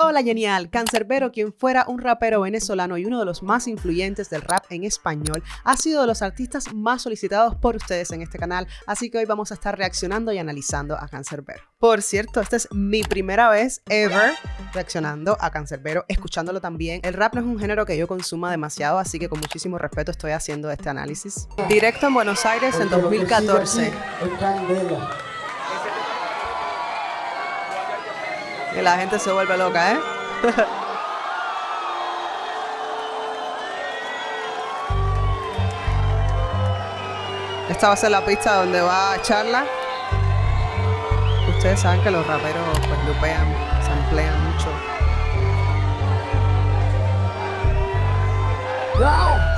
Hola genial, Canserbero, quien fuera un rapero venezolano y uno de los más influyentes del rap en español, ha sido de los artistas más solicitados por ustedes en este canal, así que hoy vamos a estar reaccionando y analizando a Canserbero. Por cierto, esta es mi primera vez ever reaccionando a Canserbero, escuchándolo también. El rap no es un género que yo consuma demasiado, así que con muchísimo respeto estoy haciendo este análisis. Directo en Buenos Aires en 2014. Y la gente se vuelve loca, ¿eh? Esta va a ser la pista donde va a echarla. Ustedes saben que los raperos pues lupean, samplean mucho. ¡No!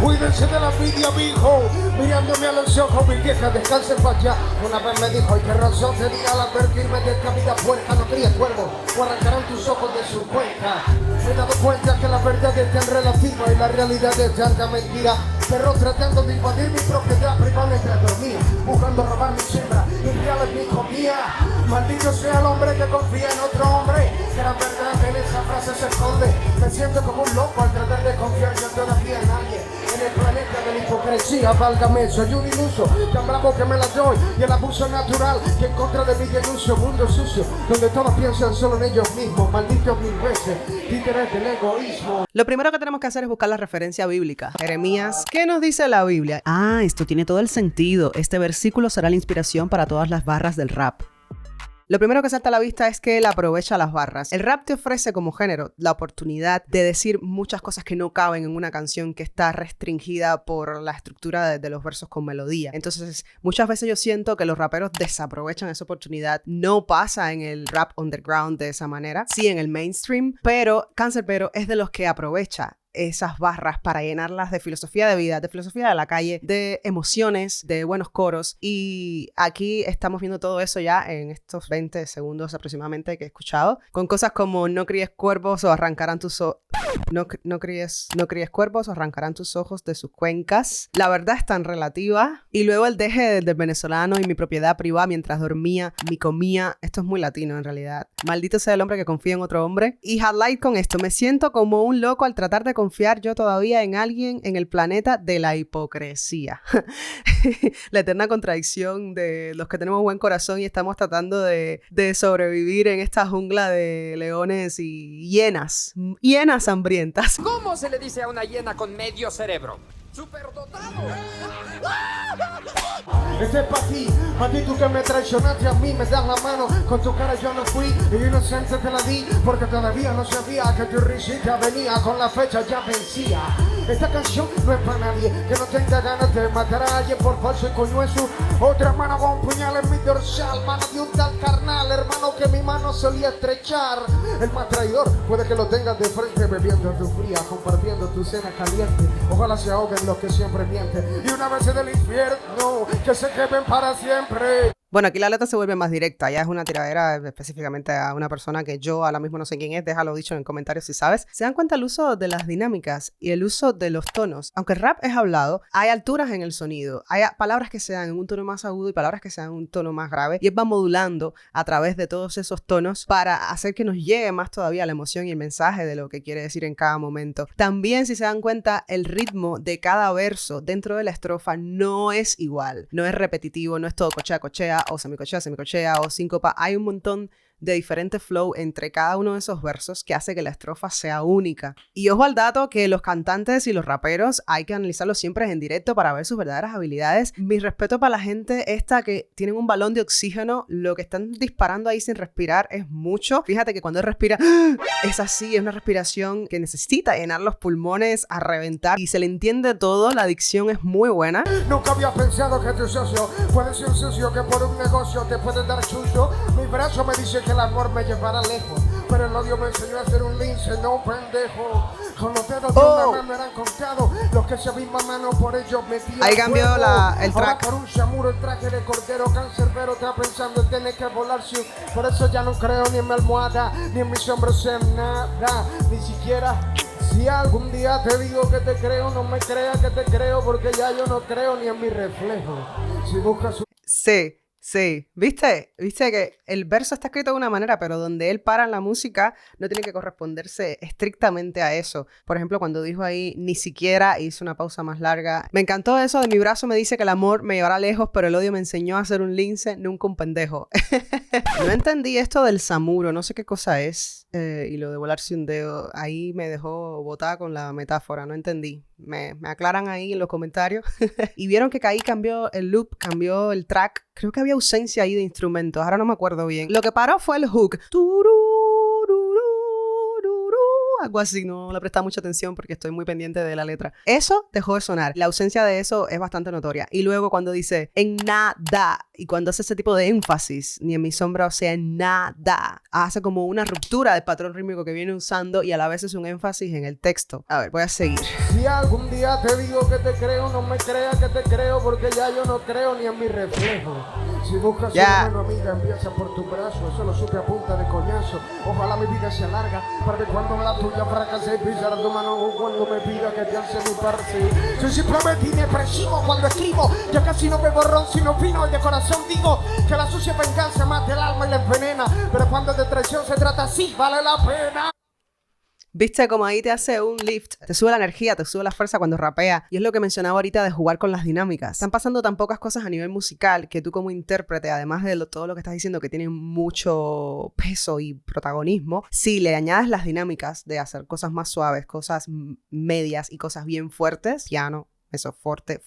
Cuídense de la envidia, mijo. Mirándome a los ojos, mi vieja, descanse para allá. Una vez me dijo, ¿y qué razón tenía al advertirme de esta vida puerca? No críes cuervo, o arrancarán tus ojos de su cuenca. Me he dado cuenta que la verdad es tan relativa y la realidad es tanta mentira. Perros tratando de invadir mi propiedad privada mientras dormía, buscando robar mi siembra, irreal es mi comida. Maldito sea el hombre que confía en otro hombre, que la verdad en esa frase se esconde. Me siento como un loco al tratar de confiar yo todavía en nadie. En el planeta de la hipocresía, válgame, soy un iluso, tan bravo que me la doy, y el abuso natural, que en contra de mi denuncia, mundo sucio, donde todos piensan solo en ellos mismos, malditos mil veces, títeres del egoísmo. Lo primero que tenemos que hacer es buscar la referencia bíblica. Jeremías, ¿qué nos dice la Biblia? Ah, esto tiene todo el sentido. Este versículo será la inspiración para todas las barras del rap. Lo primero que salta a la vista es que él aprovecha las barras. El rap te ofrece como género la oportunidad de decir muchas cosas que no caben en una canción que está restringida por la estructura de los versos con melodía. Entonces, muchas veces yo siento que los raperos desaprovechan esa oportunidad. No pasa en el rap underground de esa manera, sí en el mainstream, pero Canserbero es de los que aprovecha esas barras para llenarlas de filosofía de vida, de filosofía de la calle, de emociones, de buenos coros, y aquí estamos viendo todo eso ya en estos 20 segundos aproximadamente que he escuchado, con cosas como no críes cuervos o arrancarán tus no críes cuervos o arrancarán tus ojos de sus cuencas. La verdad es tan relativa. Y luego el deje del venezolano y mi propiedad privada mientras dormía, mi comía. Esto es muy latino en realidad. Maldito sea el hombre que confía en otro hombre. Y highlight con esto, me siento como un loco al tratar de confiar yo todavía en alguien en el planeta de la hipocresía. La eterna contradicción de los que tenemos buen corazón y estamos tratando de sobrevivir en esta jungla de leones y hienas hambrientas. ¿Cómo se le dice a una hiena con medio cerebro? ¡Superdotado! Este es pa' ti tú que me traicionaste a mí, me das la mano, con tu cara yo no fui, y inocente te la di, porque todavía no sabía que tu risita venía, con la fecha ya vencía. Esta canción no es para nadie, que no tenga ganas de matar a alguien por falso y con nueso. Otra mano con un puñal en mi dorsal, mano de un tal carnal, hermano que mi mano solía estrechar. El más traidor puede que lo tengas de frente, bebiendo tu fría, compartiendo tu cena caliente. Ojalá se ahoguen los que siempre mienten, y una vez del infierno, que se queden para siempre. Bueno, aquí la letra se vuelve más directa, ya es una tiradera específicamente a una persona que yo ahora mismo no sé quién es, déjalo dicho en el comentario si sabes. ¿Se dan cuenta el uso de las dinámicas y el uso de los tonos? Aunque el rap es hablado, hay alturas en el sonido, hay palabras que se dan en un tono más agudo y palabras que se dan en un tono más grave, y él va modulando a través de todos esos tonos para hacer que nos llegue más todavía la emoción y el mensaje de lo que quiere decir en cada momento. También, si se dan cuenta, el ritmo de cada verso dentro de la estrofa no es igual, no es repetitivo, no es todo cochea, cochea, o semicochea o síncopa. Hay un montón de diferentes flow entre cada uno de esos versos que hace que la estrofa sea única. Y ojo al dato que los cantantes y los raperos hay que analizarlos siempre en directo para ver sus verdaderas habilidades. Mi respeto para la gente esta que tienen un balón de oxígeno, lo que están disparando ahí sin respirar es mucho. Fíjate que cuando él respira, es así, es una respiración que necesita llenar los pulmones a reventar y se le entiende todo, la dicción es muy buena. Nunca había pensado que tu socio puede ser un socio que por un negocio te puede dar chucho. Mi brazo me dice que el amor me llevará lejos, pero el odio me enseñó a ser un lince, no un pendejo. Con los dedos de una mano eran contados los que se misma mano por ellos metían. Ahí cambió el track. Ahora por un chamuro el traje de cordero Canserbero está pensando en tener que volar sin. Por eso ya no creo ni en mi almohada, ni en mis hombros en nada, ni siquiera. Si algún día te digo que te creo, no me creas que te creo, porque ya yo no creo ni en mi reflejo. Si buscas un... Sí, ¿viste? Viste que el verso está escrito de una manera, pero donde él para en la música no tiene que corresponderse estrictamente a eso. Por ejemplo, cuando dijo ahí, ni siquiera, hizo una pausa más larga. Me encantó eso de mi brazo me dice que el amor me llevará lejos, pero el odio me enseñó a ser un lince, nunca un pendejo. No entendí esto del samuro, no sé qué cosa es. Y lo de volarse un dedo, ahí me dejó botada con la metáfora, no entendí. Me aclaran ahí en los comentarios. Y vieron que ahí cambió el loop, cambió el track. Creo que había ausencia ahí de instrumentos, ahora no me acuerdo bien. Lo que paró fue el hook. Algo así, no le prestaba mucha atención porque estoy muy pendiente de la letra. Eso dejó de sonar. La ausencia de eso es bastante notoria. Y luego cuando dice en nada, y cuando hace ese tipo de énfasis, ni en mi sombra, o sea, en nada, hace como una ruptura del patrón rítmico que viene usando y a la vez es un énfasis en el texto. A ver, voy a seguir. Si algún día te digo que te creo, no me creas que te creo, porque ya yo no creo ni en mi reflejo. Si buscas una mano amiga, empieza por tu brazo. Eso lo supe a punta de coñazo. Ojalá mi vida sea larga, para que cuando la tuya fracase, pisar tu mano cuando me pida que te alce mi parce. Soy simplemente inexpresivo cuando escribo. Yo casi no bebo ron, sino vino, y de corazón digo que la sucia venganza mata el alma y la envenena. Pero cuando de traición se trata, sí vale la pena. Viste como ahí te hace un lift, te sube la energía, te sube la fuerza cuando rapea. Y es lo que mencionaba ahorita de jugar con las dinámicas. Están pasando tan pocas cosas a nivel musical que tú como intérprete, además de todo lo que estás diciendo que tiene mucho peso y protagonismo, si le añades las dinámicas de hacer cosas más suaves, cosas medias y cosas bien fuertes, piano, eso, forte,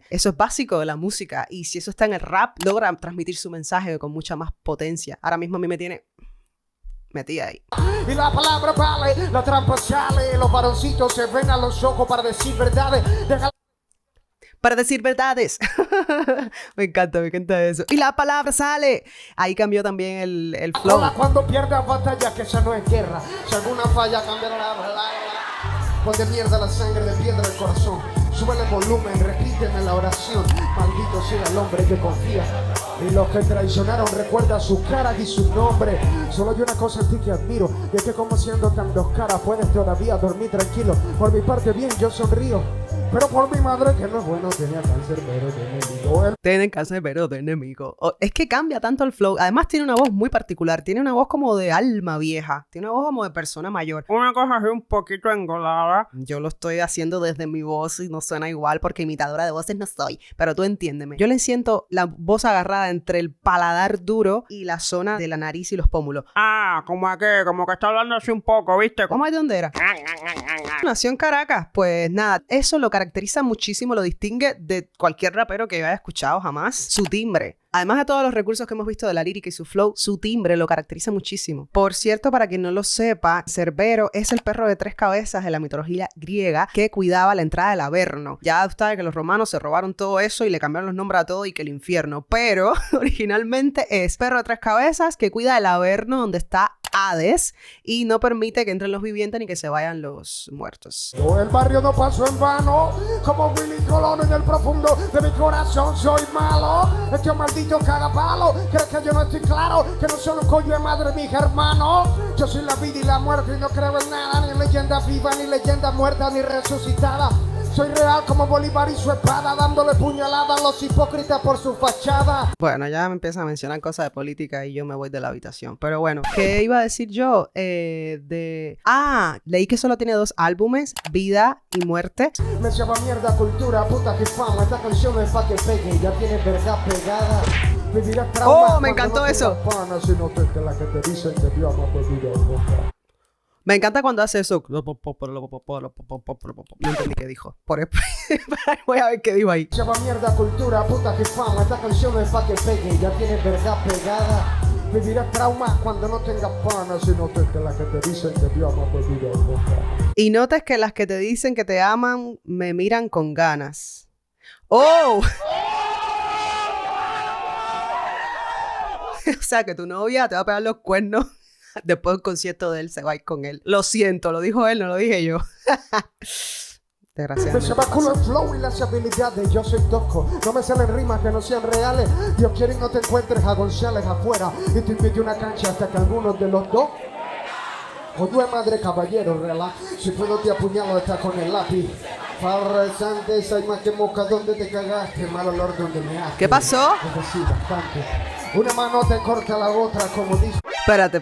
eso es básico de la música. Y si eso está en el rap, logra transmitir su mensaje con mucha más potencia. Ahora mismo a mí me tiene metí ahí. Y la palabra vale, la trampa sale, los varoncitos se ven a los ojos para decir verdades. Para decir verdades. me encanta eso. Y la palabra sale. Ahí cambió también el flow. Hola, cuando pierdas batalla, que esa no es guerra. Si alguna falla, cambiará la palabra. Ponte mierda la sangre de piedra el corazón. Súbele el volumen, repíteme la oración. Maldito sea el hombre que confía. Y los que traicionaron recuerda sus caras y su nombre. Solo hay una cosa en ti que admiro, y es que como siendo tan dos caras puedes todavía dormir tranquilo. Por mi parte bien, yo sonrío, pero por mi madre que no es bueno, tenía cáncer pero de enemigo. Tienen cáncer pero de enemigo. Es que cambia tanto el flow. Además tiene una voz muy particular. Tiene una voz como de alma vieja. Tiene una voz como de persona mayor. Una cosa así un poquito engolada. Yo lo estoy haciendo desde mi voz y no suena igual porque imitadora de voces no soy. Pero tú entiéndeme. Yo le siento la voz agarrada entre el paladar duro y la zona de la nariz y los pómulos. Ah, como que está hablando así un poco, ¿viste? ¿Cómo es de dónde era? Nació en Caracas. Pues nada, eso lo caracteriza muchísimo, lo distingue de cualquier rapero que yo haya escuchado jamás. Su timbre. Además de todos los recursos que hemos visto de la lírica y su flow, su timbre lo caracteriza muchísimo. Por cierto, para quien no lo sepa, Cerbero es el perro de 3 cabezas de la mitología griega que cuidaba la entrada del Averno. Ya sabe que los romanos se robaron todo eso y le cambiaron los nombres a todo y que el infierno. Pero originalmente es perro de 3 cabezas que cuida el Averno donde está Hades y no permite que entren los vivientes ni que se vayan los muertos. Yo el barrio no paso en vano, como Willy Colón en el profundo de mi corazón soy malo. Este maldito cagapalo, ¿crees que yo no estoy claro? Que no soy un coño de madre, mis hermanos. Yo soy la vida y la muerte y no creo en nada, ni leyenda viva, ni leyenda muerta, ni resucitada. Soy real como Bolívar y su espada, dándole puñalada a los hipócritas por su fachada. Bueno, ya me empiezan a mencionar cosas de política y yo me voy de la habitación. Pero bueno, ¿qué iba a decir yo? Leí que solo tiene 2 álbumes, Vida y Muerte. Me llama mierda cultura, puta que fama. Esta canción es pa' que pegue, ya tiene verdad pegada. Oh, me encantó eso. Me encanta cuando hace eso. No entendí qué dijo. Voy a ver qué dijo ahí. Llama mierda cultura, puta que fama. Esta canción es pa' que pegue, ya tiene verdad pegada. Vivirás trauma cuando no tengas panas y notes que las que te dicen que te aman me miran con ganas. Y notes que las que te dicen que te aman me miran con ganas. ¡Oh! O sea, que tu novia te va a pegar los cuernos. Después del concierto de él se va a ir con él. Lo siento, lo dijo él, no lo dije yo. Me se va culo el flow y las habilidades. Yo soy tosco, no me salen rimas que no sean reales. Dios quiere y no te encuentres a González afuera y te invite a una cancha hasta que algunos de los dos. O tu madre caballero, relax. Si puedo te apuñalo, está con el lápiz. Farsantes, hay más que mosca donde te cagaste, mal olor donde me haces. ¿Qué pasó? Es decir, bastante. Una mano te corta la otra, como dice. Espérate.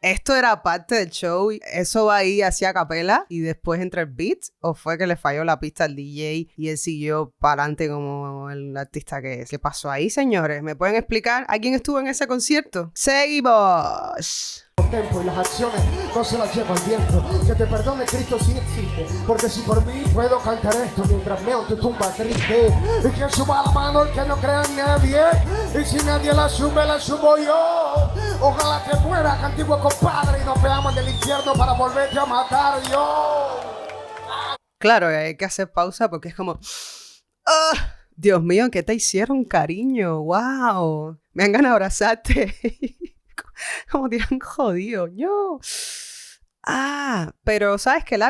¿Esto era parte del show? ¿Eso va ahí hacia capela y después entra el beat? ¿O fue que le falló la pista al DJ y él siguió para adelante como el artista que es? ¿Qué pasó ahí, señores? ¿Me pueden explicar? ¿Alguien estuvo en ese concierto? ¡Seguimos! Tempo y las acciones no se las lleva el viento. Que te perdone Cristo si existe, porque si por mí puedo cantar esto mientras meo en tu tumba triste. Y que suba la mano el que no crea en nadie, y si nadie la subo yo. Ojalá que muera que antiguo compadre y nos veamos en el infierno para volverte a matar yo. Claro, hay que hacer pausa porque es como... ¡Ah! Dios mío, ¿qué te hicieron, cariño? ¡Wow! Me han ganado abrazarte. Como te han jodido, yo. Pero sabes que el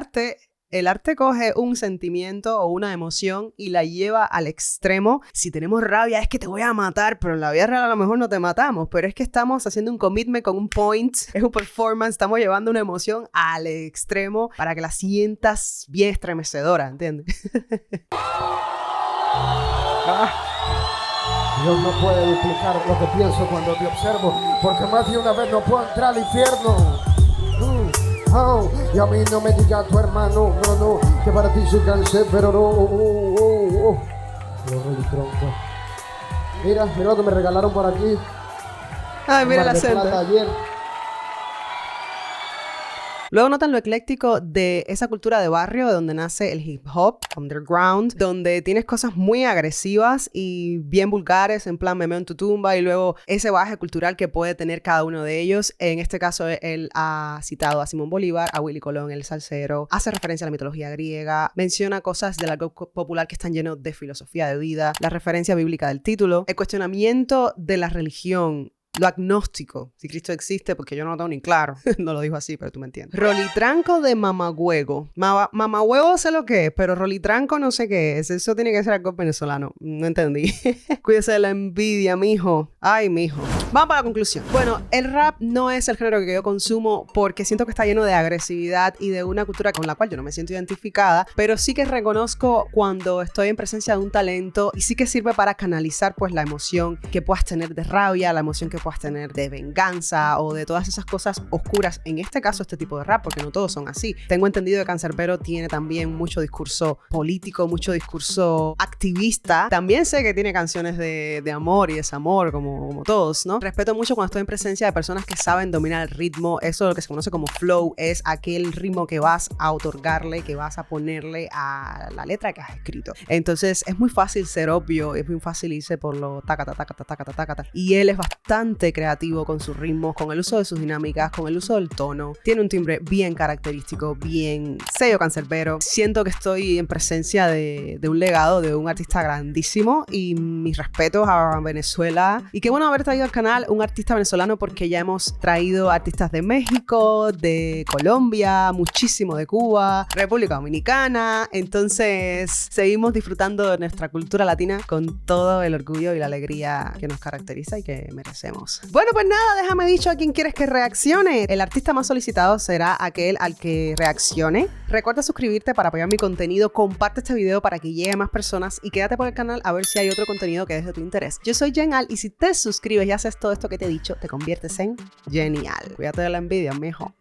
arte coge un sentimiento o una emoción y la lleva al extremo. Si tenemos rabia es que te voy a matar, pero en la vida real a lo mejor no te matamos, pero es que estamos haciendo un commitment con un point, es un performance, estamos llevando una emoción al extremo para que la sientas bien estremecedora, ¿entiendes? Dios no puede duplicar lo que pienso cuando te observo, porque más de una vez no puedo entrar al infierno. Y a mí no me diga tu hermano, no, que para ti soy cáncer, pero no. Tronco. Mira lo que me regalaron por aquí. Ay, mira la senda. Ayer. Luego notan lo ecléctico de esa cultura de barrio de donde nace el hip hop, underground, donde tienes cosas muy agresivas y bien vulgares, en plan memeo en tu tumba, y luego ese bagaje cultural que puede tener cada uno de ellos. En este caso, él ha citado a Simón Bolívar, a Willy Colón, el salsero, hace referencia a la mitología griega, menciona cosas del algo popular que están llenos de filosofía de vida, la referencia bíblica del título, el cuestionamiento de la religión, lo agnóstico, si Cristo existe, porque yo no lo tengo ni claro. No lo dijo así, pero tú me entiendes. Rolitranco de mamagüego. Mamagüego sé lo que es, pero rolitranco no sé qué es. Eso tiene que ser algo venezolano. No entendí. Cuídese de la envidia, mijo. Ay, mijo. Vamos para la conclusión. Bueno, el rap no es el género que yo consumo porque siento que está lleno de agresividad y de una cultura con la cual yo no me siento identificada, pero sí que reconozco cuando estoy en presencia de un talento y sí que sirve para canalizar pues la emoción que puedas tener de rabia, la emoción que puedas tener de venganza o de todas esas cosas oscuras. En este caso, este tipo de rap, porque no todos son así. Tengo entendido que Canserbero tiene también mucho discurso político, mucho discurso activista. También sé que tiene canciones de amor y desamor, como todos, ¿no? Respeto mucho cuando estoy en presencia de personas que saben dominar el ritmo. Eso es lo que se conoce como flow, es aquel ritmo que vas a otorgarle, que vas a ponerle a la letra que has escrito. Entonces, es muy fácil ser obvio, es muy fácil irse por lo tacata. Y él es bastante creativo con sus ritmos, con el uso de sus dinámicas, con el uso del tono. Tiene un timbre bien característico, bien sello cancerbero. Siento que estoy en presencia de un legado de un artista grandísimo y mis respetos a Venezuela. Y qué bueno haber traído al canal un artista venezolano porque ya hemos traído artistas de México, de Colombia, muchísimo de Cuba, República Dominicana. Entonces seguimos disfrutando de nuestra cultura latina con todo el orgullo y la alegría que nos caracteriza y que merecemos. Bueno, pues nada, déjame dicho a quién quieres que reaccione. El artista más solicitado será aquel al que reaccione. Recuerda suscribirte para apoyar mi contenido, comparte este video para que llegue a más personas y quédate por el canal a ver si hay otro contenido que es de tu interés. Yo soy Jenal y si te suscribes y haces todo esto que te he dicho, te conviertes en genial. Cuídate de la envidia, mijo.